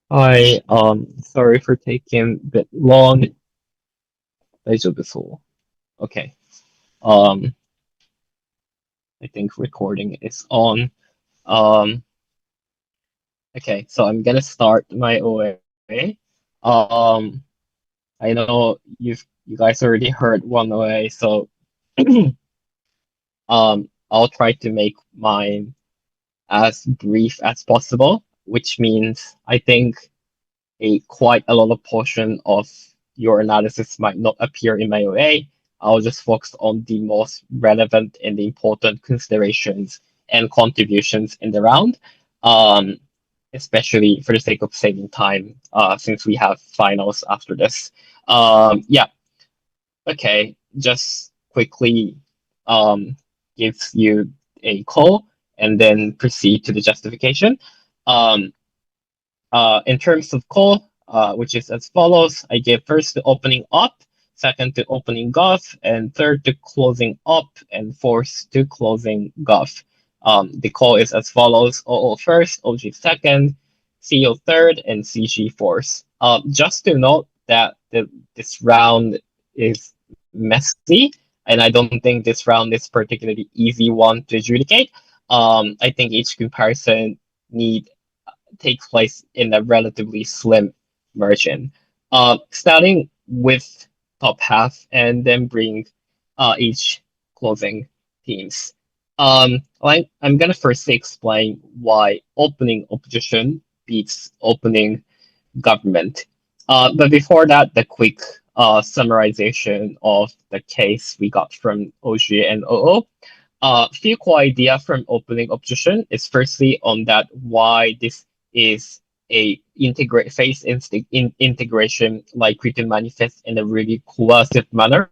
Hi, sorry for taking a bit long. 大丈夫そう? Okay. Um, I think recording is on. Um, okay, so I'm gonna start my OA. Um, I know you guys already heard one OA, so I'll try to make mine as brief as possible, which means I think quite a lot of portion of your analysis might not appear in my OA. I'll just focus on the most relevant and the important considerations and contributions in the round, um, especially for the sake of saving time, since we have finals after this. Yeah, okay, just quickly um, gives you a call and then proceed to the justification. Um, in terms of call, which is as follows, I give first to opening up, second to opening gov, and third to closing up, and fourth to closing gov. The call is as follows: OO first, OG second, CO third, and CG fourth. Just to note that this round is messy, and I don't think this round is particularly easy one to adjudicate. I think each comparison need takes place in a relatively slim margin. Starting with top half and then bring each closing teams. I'm gonna firstly explain why opening opposition beats opening government. But before that, the quick summarization of the case we got from OG and OO. Few core idea from opening opposition is firstly on that why this is a integrate phase integration likely to manifest in a really coercive manner,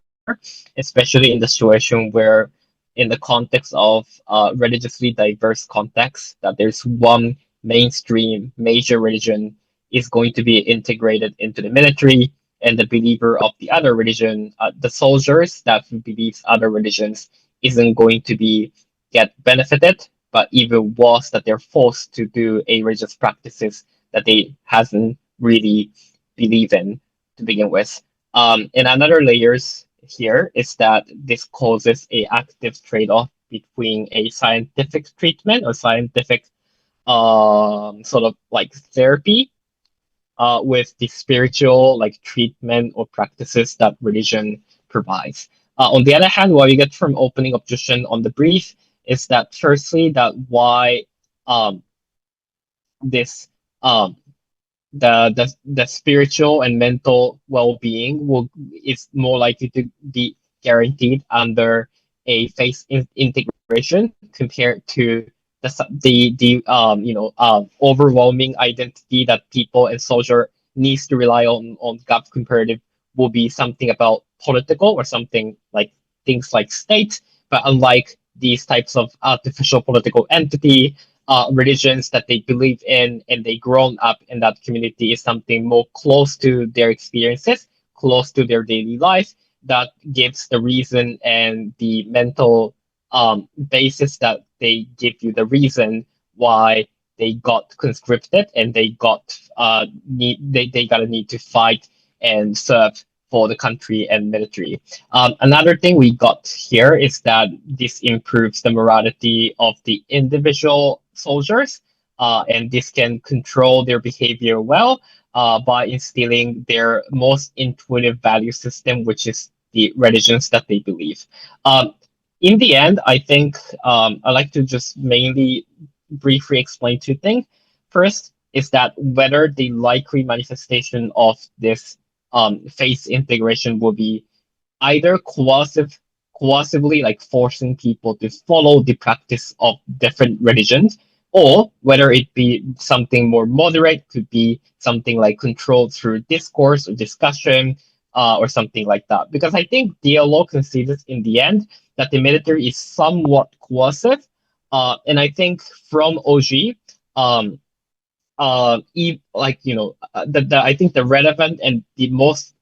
especially in the situation where in the context of religiously diverse context that there's one mainstream major religion is going to be integrated into the military and the believer of the other religion, the soldiers that believes other religions isn't going to be get benefited, but even worse that they're forced to do a religious practices that they hasn't really believe in to begin with. And another layers here is that this causes a active trade-off between a scientific treatment or scientific sort of like therapy with the spiritual like treatment or practices that religion provides. On the other hand, what we get from opening objection on the brief is that firstly that why um, this the spiritual and mental well-being will is more likely to be guaranteed under a integration compared to the overwhelming identity that people and soldier needs to rely on gov comparative will be something about political or something like things like state, but unlike these types of artificial political entity, religions that they believe in and they grown up in that community is something more close to their experiences, close to their daily life, that gives the reason and the mental basis that they give you the reason why they got conscripted and they got they gotta need to fight and serve for the country and military. Another thing we got here is that this improves the morality of the individual soldiers, and this can control their behavior well by instilling their most intuitive value system, which is the religions that they believe. Um, in the end, I think I like to just mainly briefly explain two things. First is that whether the likely manifestation of this phase integration will be either coercively like forcing people to follow the practice of different religions, or whether it be something more moderate, could be something like controlled through discourse or discussion, or something like that. Because I think DLO considers in the end that the military is somewhat coercive, and I think from OG, um, I think the relevant and the most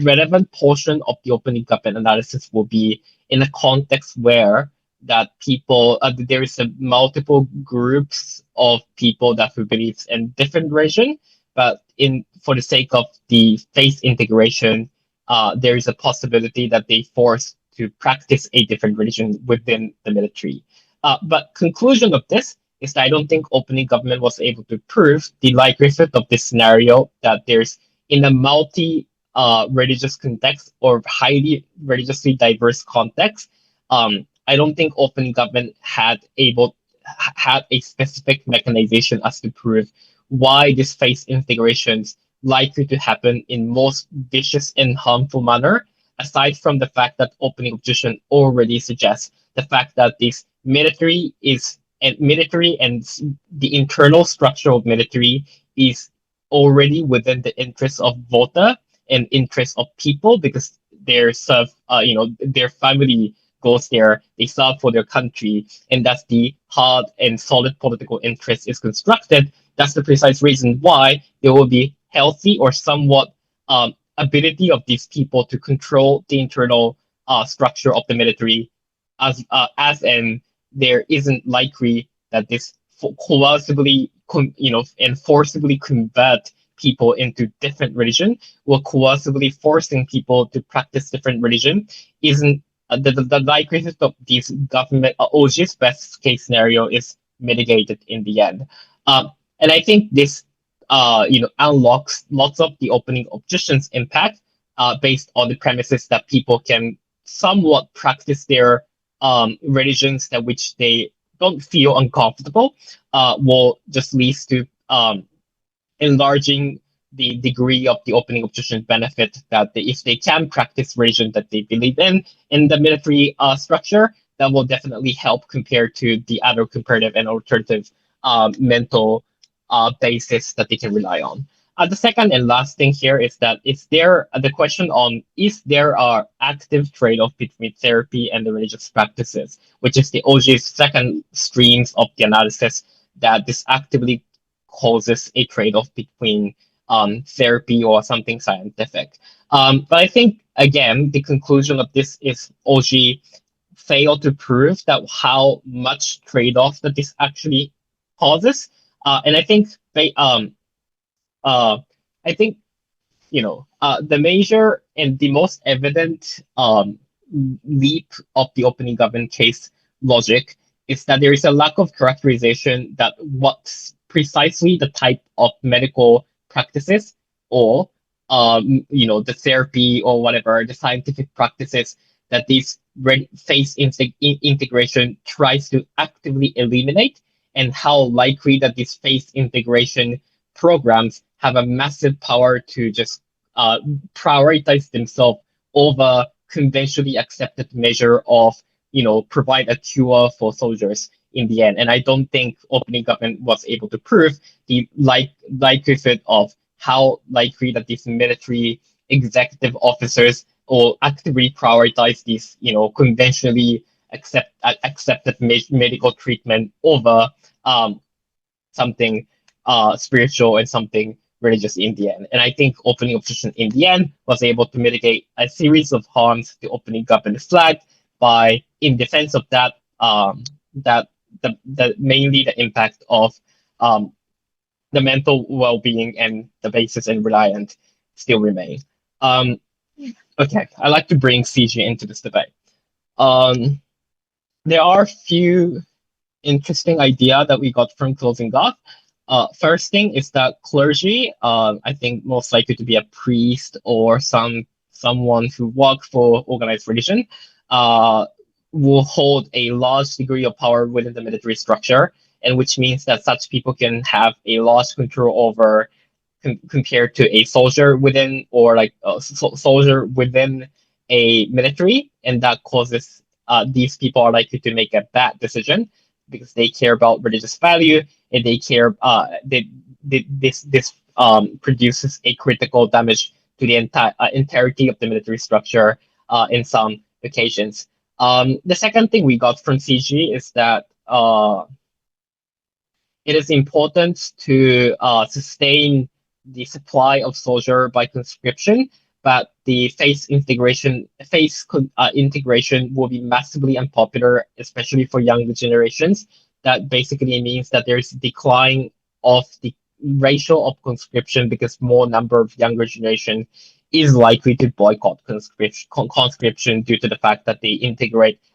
relevant portion of the opening government analysis will be in a context where that people there is a multiple groups of people that who believes in different religion, but in for the sake of the faith integration, there is a possibility that they force to practice a different religion within the military. But conclusion of this is that I don't think opening government was able to prove the likelihood of this scenario that there's in a multi religious context or highly religiously diverse context. I don't think opening government had a specific mechanization as to prove why this phase integrations likely to happen in most vicious and harmful manner, aside from the fact that opening opposition already suggests the fact that this military and the internal structure of military is already within the interest of voter and interest of people because they're serve their family goes there, they serve for their country, and that's the hard and solid political interest is constructed. That's the precise reason why there will be healthy or somewhat ability of these people to control the internal structure of the military, as and there isn't likely that this coercively, and forcibly convert people into different religion or coercively forcing people to practice different religion isn't the likelihood of these government OG's best case scenario is mitigated in the end. And I think this unlocks lots of the opening opposition's impact based on the premises that people can somewhat practice their religions that which they don't feel uncomfortable will just lead to enlarging the degree of the opening opposition benefit that if they can practice religion that they believe in the military structure, that will definitely help compared to the other comparative and alternative mental basis that they can rely on. The second and last thing here is that is there the question on is there are active trade-off between therapy and the religious practices, which is the OG's second streams of the analysis that this actively causes a trade-off between therapy or something scientific. But I think again the conclusion of this is OG failed to prove that how much trade-off that this actually causes. And I think they I think the major and the most evident leap of the opening government case logic is that there is a lack of characterization that what's precisely the type of medical practices or the therapy or whatever the scientific practices that these integration tries to actively eliminate, and how likely that these phase integration programs have a massive power to just prioritize themselves over conventionally accepted measure of provide a cure for soldiers in the end. And I don't think opening government was able to prove the likelihood of how likely that these military executive officers or actively prioritize these conventionally accepted medical treatment over something spiritual and something religious in the end. And I think opening opposition in the end was able to mitigate a series of harms to opening government flag by, in defense of that, that the mainly the impact of the mental well-being and the basis and reliant still remain. Okay, I like to bring CG into this debate. There are a few interesting idea that we got from closing off. First thing is that clergy, I think most likely to be a priest or someone who work for organized religion, will hold a large degree of power within the military structure, and which means that such people can have a large control over compared to a soldier within or like a soldier within a military, and that causes these people are likely to make a bad decision because they care about religious value and they care this produces a critical damage to the entirety of the military structure in some occasions. The second thing we got from CG is that it is important to sustain the supply of soldier by conscription, but the integration will be massively unpopular, especially for younger generations. That basically means that there's decline of the ratio of conscription because more number of younger generation is likely to boycott conscription due to the fact that they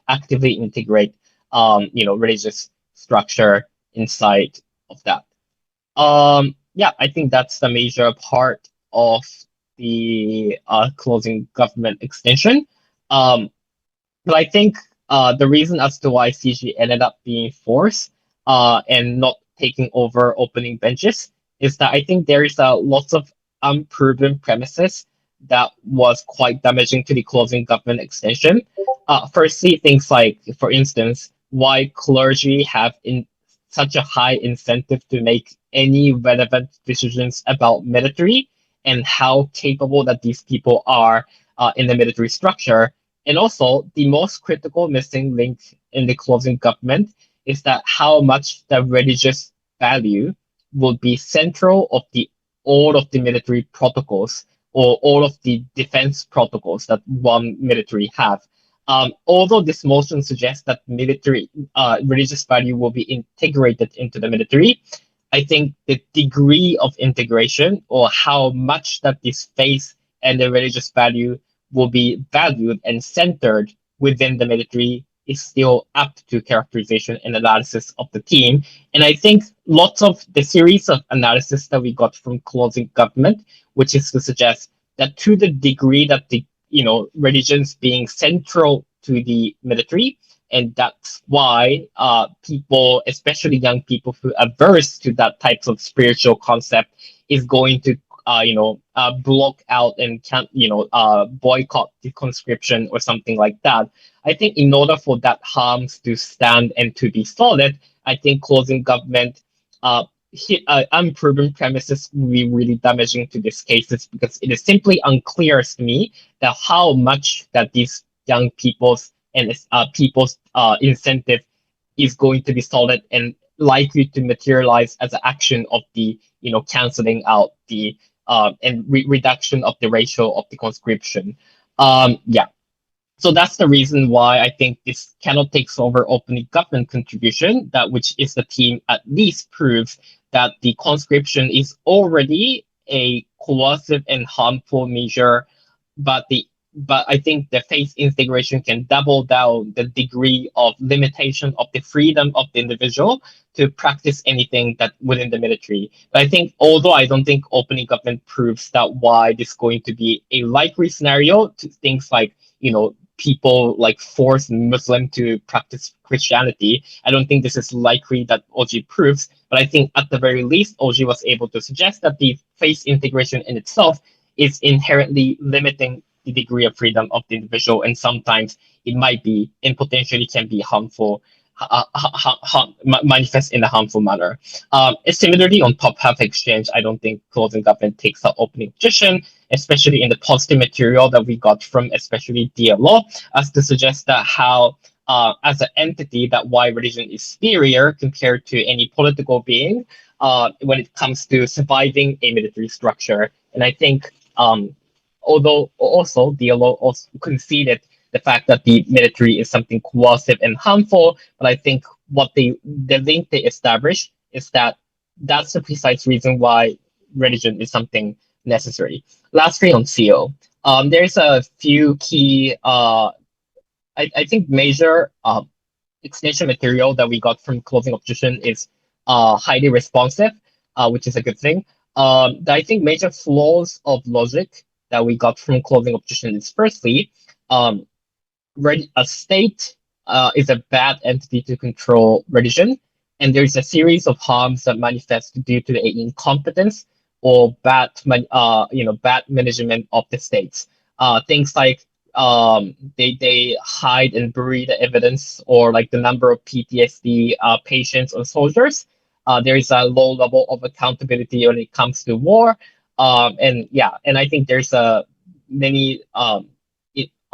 actively integrate religious structure inside of that. Yeah, I think that's the major part of the closing government extension. Um, but I think the reason as to why CG ended up being forced and not taking over opening benches is that I think there is lots of unproven premises that was quite damaging to the closing government extension. Firstly, things like, for instance, why clergy have in such a high incentive to make any relevant decisions about military and how capable that these people are in the military structure. And also, the most critical missing link in the closing government is that how much the religious value will be central of the all of the military protocols or all of the defense protocols that one military have. Although this motion suggests that military religious value will be integrated into the military, I think the degree of integration or how much that this faith and the religious value will be valued and centered within the military is still up to characterization and analysis of the team. And I think lots of the series of analysis that we got from closing government, which is to suggest that to the degree that the religions being central to the military, and that's why people, especially young people who are averse to that types of spiritual concept, is going to block out and can't boycott the conscription or something like that. I think in order for that harms to stand and to be solid, I think closing government hit unproven premises will be really damaging to these cases because it is simply unclear to me that how much that these young people's incentive is going to be solid and likely to materialize as an action of the canceling out the and reduction of the ratio of the conscription. Yeah, so that's the reason why I think this cannot take over opening government contribution, that which is the team at least proves that the conscription is already a coercive and harmful measure, but I think the phase integration can double down the degree of limitation of the freedom of the individual to practice anything that within the military. But I think, although I don't think opening government proves that why this is going to be a likely scenario to things like, people like force Muslim to practice Christianity. I don't think this is likely that OG proves, but I think at the very least, OG was able to suggest that the phase integration in itself is inherently limiting the degree of freedom of the individual, and sometimes it might be and potentially can be harmful, manifest in a harmful manner. Similarly, on top half exchange, I don't think closing government takes up opening position, especially in the positive material that we got from especially DLO, as to suggest that how as an entity that why religion is superior compared to any political being when it comes to surviving a military structure. And I think although also DLO also conceded the fact that the military is something coercive and harmful, but I think the link they established is that that's the precise reason why religion is something necessary. Lastly, on CO, there's a few key, I think, major extension material that we got from closing opposition is highly responsive, which is a good thing. I think major flaws of logic that we got from closing opposition is firstly, a state is a bad entity to control religion, and there is a series of harms that manifest due to the incompetence or bad management of the states. Things like they hide and bury the evidence, or like the number of PTSD patients or soldiers. There is a low level of accountability when it comes to war, and I think there's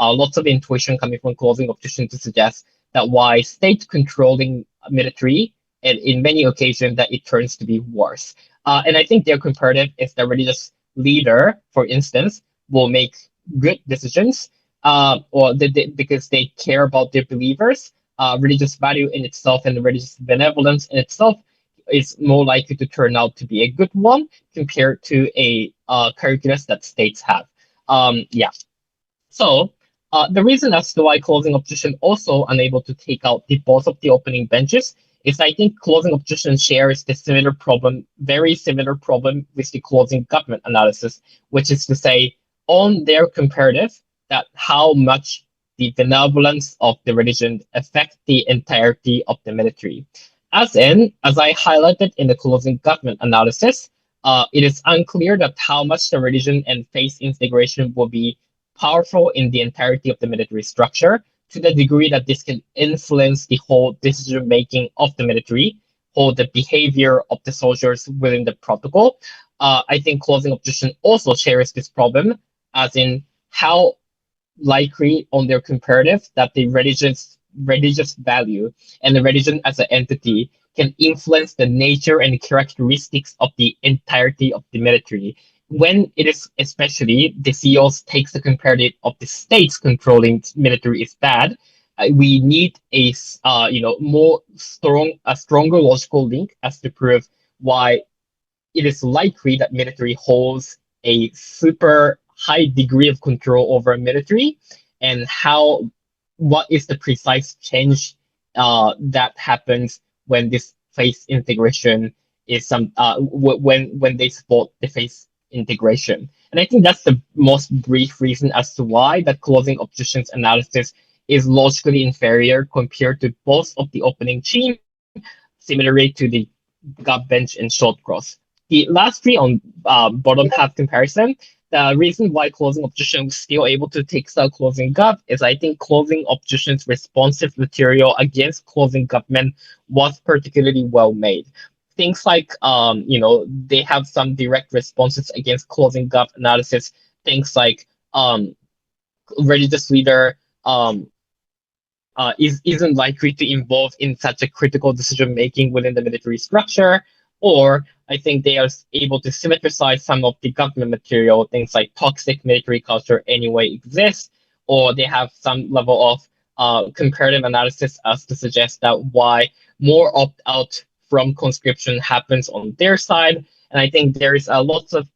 lots of intuition coming from closing opposition to suggest that why state controlling military, and in many occasions that it turns to be worse. And I think their comparative is the religious leader, for instance, will make good decisions, because they care about their believers. Religious value in itself and religious benevolence in itself is more likely to turn out to be a good one compared to a curriculum that states have. Yeah. So the reason as to why closing opposition also unable to take out the both of the opening benches is I think closing opposition shares the similar problem, very similar problem with the closing government analysis, which is to say on their comparative that how much the benevolence of the religion affect the entirety of the military. As I highlighted in the closing government analysis, it is unclear that how much the religion and faith integration will be powerful in the entirety of the military structure to the degree that this can influence the whole decision making of the military or the behavior of the soldiers within the protocol. I think closing opposition also shares this problem, as in how likely on their comparative that the religious value and the religion as an entity can influence the nature and characteristics of the entirety of the military. When it is especially the CEOs takes the comparative of the states controlling military is bad, we need more a stronger logical link as to prove why it is likely that military holds a super high degree of control over military, and how what is the precise change that happens when this face integration is when they support the face integration. And I think that's the most brief reason as to why that closing oppositions analysis is logically inferior compared to both of the opening team, similarly to the gap bench and short cross. The last three on bottom half comparison, the reason why closing opposition was still able to take out closing gap is I think closing opposition's responsive material against closing government was particularly well made. Things like they have some direct responses against closing gap analysis. Things like religious leader isn't likely to involve in such a critical decision making within the military structure, or I think they are able to symmetricize some of the government material, things like toxic military culture anyway exists, or they have some level of comparative analysis as to suggest that why more opt out from conscription happens on their side. And I think there is a lots of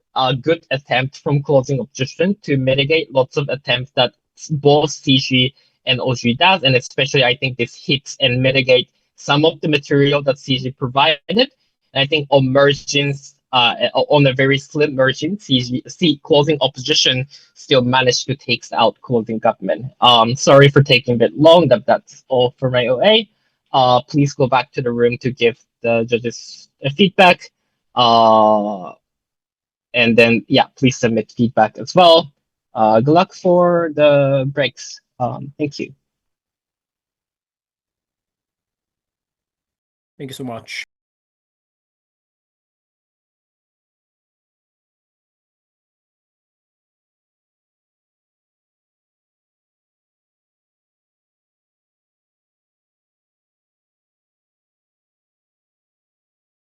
good attempt from closing opposition to mitigate lots of attempts that both CG and OG does, and especially I think this hits and mitigate some of the material that CG provided. And I think on margins, on a very slim margin, closing opposition still managed to take out closing government. Sorry for taking a bit long. That's all for my OA. Please go back to the room to give the judges feedback. And then yeah, please submit feedback as well. Good luck for the breaks. Thank you. Thank you so much.